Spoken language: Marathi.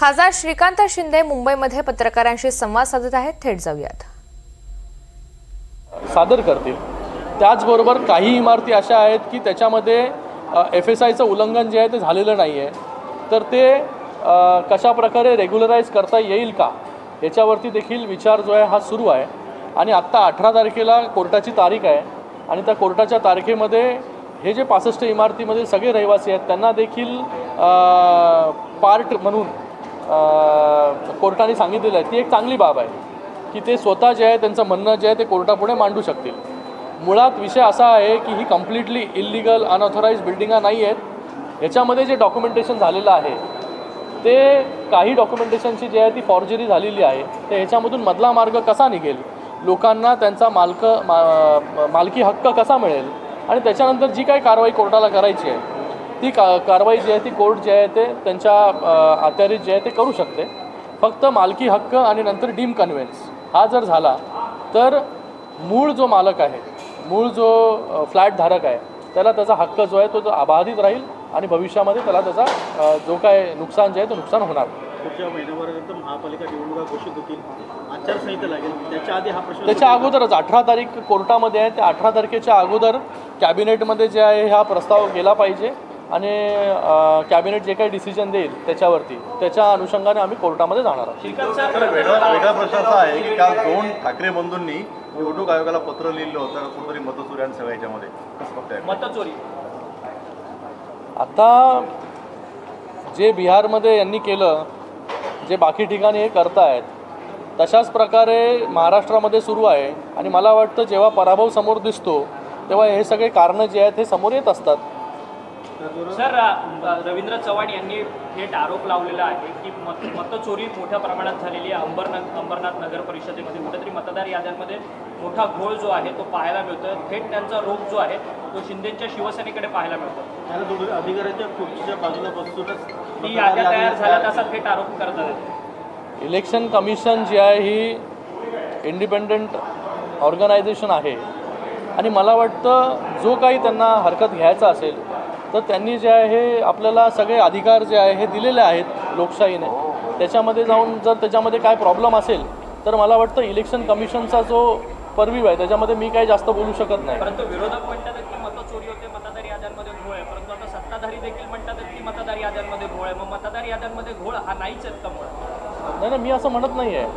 खासदार श्रीकांत शिंदे मुंबईमध्ये पत्रकारांशी संवाद साधत आहेत. थेट जाऊयात. सादर करतील. त्याचबरोबर काही इमारती अशा आहेत की त्याच्यामध्ये FSIचं उल्लंघन जे आहे ते झालेलं नाही आहे, तर ते कशा प्रकारे रेग्युलराइज करता येईल का याच्यावरती देखील विचार जो आहे हा सुरू आहे. आणि आत्ता 18 तारखेला कोर्टाची तारीख आहे आणि त्या कोर्टाच्या तारखेमध्ये हे जे 65 इमारतीमधील सगळे रहिवासी आहेत त्यांना देखील पार्ट म्हणून कोर्टाने सांगितलेलं आहे. ती एक चांगली बाब आहे की ते स्वतः जे आहे त्यांचं म्हणणं जे आहे ते कोर्टापुढे मांडू शकतील. मुळात विषय असा आहे की ही कम्प्लिटली इल्लिगल अनऑथराइज बिल्डिंगा नाही आहेत. याच्यामध्ये जे डॉक्युमेंटेशन झालेलं आहे ते काही डॉक्युमेंटेशनची जी आहे ती फॉर्जरी झालेली आहे. तर ह्याच्यामधून मधला मार्ग कसा निघेल, लोकांना त्यांचा मालकी हक्क कसा मिळेल आणि त्याच्यानंतर जी काही कारवाई कोर्टाला करायची आहे ती कारवाई जी आहे ती कोर्ट जे आहे ते त्यांच्या अखत्यारीत जे आहे ते करू शकते. फक्त मालकी हक्क आणि नंतर डीम कन्व्हेन्स हा जर झाला तर मूळ जो मालक आहे, मूळ जो फ्लॅट धारक आहे त्याला त्याचा हक्क जो आहे तो अबाधित राहील आणि भविष्यामध्ये त्याला त्याचा जो काय नुकसान जे आहे ते नुकसान होणार. पुढच्या महिन्याभरानंतर महापालिका निवडणुका घोषित होतील, आचारसंहिता लागेल, त्याच्या आधी हा प्रश्न त्याच्या अगोदरच 18 तारीख कोर्टामध्ये आहे. त्या 18 तारखेच्या अगोदर कॅबिनेटमध्ये जे आहे हा प्रस्ताव गेला पाहिजे आणि कॅबिनेट जे काही डिसिजन देईल त्याच्या अनुषंगाने आम्ही कोर्टामध्ये जाणार आहोत. वेगळा प्रश्न असा आहे की काल 2 ठाकरे बंधूंनी निवडणूक आयोगाला पत्र लिहिलं होतं कुठेतरी मतचोरी आणि सगळ्या याच्यामध्ये कसं बघताय मतचोरी. आता जे बिहारमध्ये यांनी केलं, जे बाकी ठिकाणी हे करतायत, तशाच प्रकारे महाराष्ट्रामध्ये सुरू आहे. आणि मला वाटतं जेव्हा पराभव समोर दिसतो तेव्हा हे सगळे कारणं जे आहेत हे समोर येत असतात. सर, रवींद्र चव्हाण यांनी थेट आरोप लावलेला आहे की मतचोरी मोठ्या प्रमाणात झालेली आहे. अंबरनाथ नगर परिषदेमध्ये कुठेतरी मतदार याद्यांमध्ये मोठा घोळ जो आहे तो पाहायला मिळतो. थेट त्यांचा रोख जो आहे तो शिंदेच्या शिवसेनेकडे पाहायला मिळतो. अधिकाऱ्याच्या खुर्चीच्या बाजूला बसूनच ती याद्या तयार झाल्यात असा थेट आरोप करतात. इलेक्शन कमिशन जी आहे ही इंडिपेंडंट ऑर्गनायझेशन आहे आणि मला वाटतं जो काही त्यांना हरकत घ्यायचा असेल तर त्यांनी जे आहे हे आपल्याला सगळे अधिकार जे आहे हे दिलेले आहेत लोकशाहीने. त्याच्यामध्ये जाऊन जर त्याच्यामध्ये काय प्रॉब्लेम असेल तर मला वाटतं इलेक्शन कमिशनचा जो परवीव आहे त्याच्यामध्ये मी काही जास्त बोलू शकत नाही. परंतु विरोधक म्हणतात की मतचोरी होते, मतदार याद्यांमध्ये घोळ आहे, परंतु आता सत्ताधारी देखील म्हणतात की मतदार याद्यांमध्ये घोळ आहे. मग मतदार याद्यांमध्ये घोळ हा नाहीच आहेत का मुळात? नाही, मी असं म्हणत नाही आहे.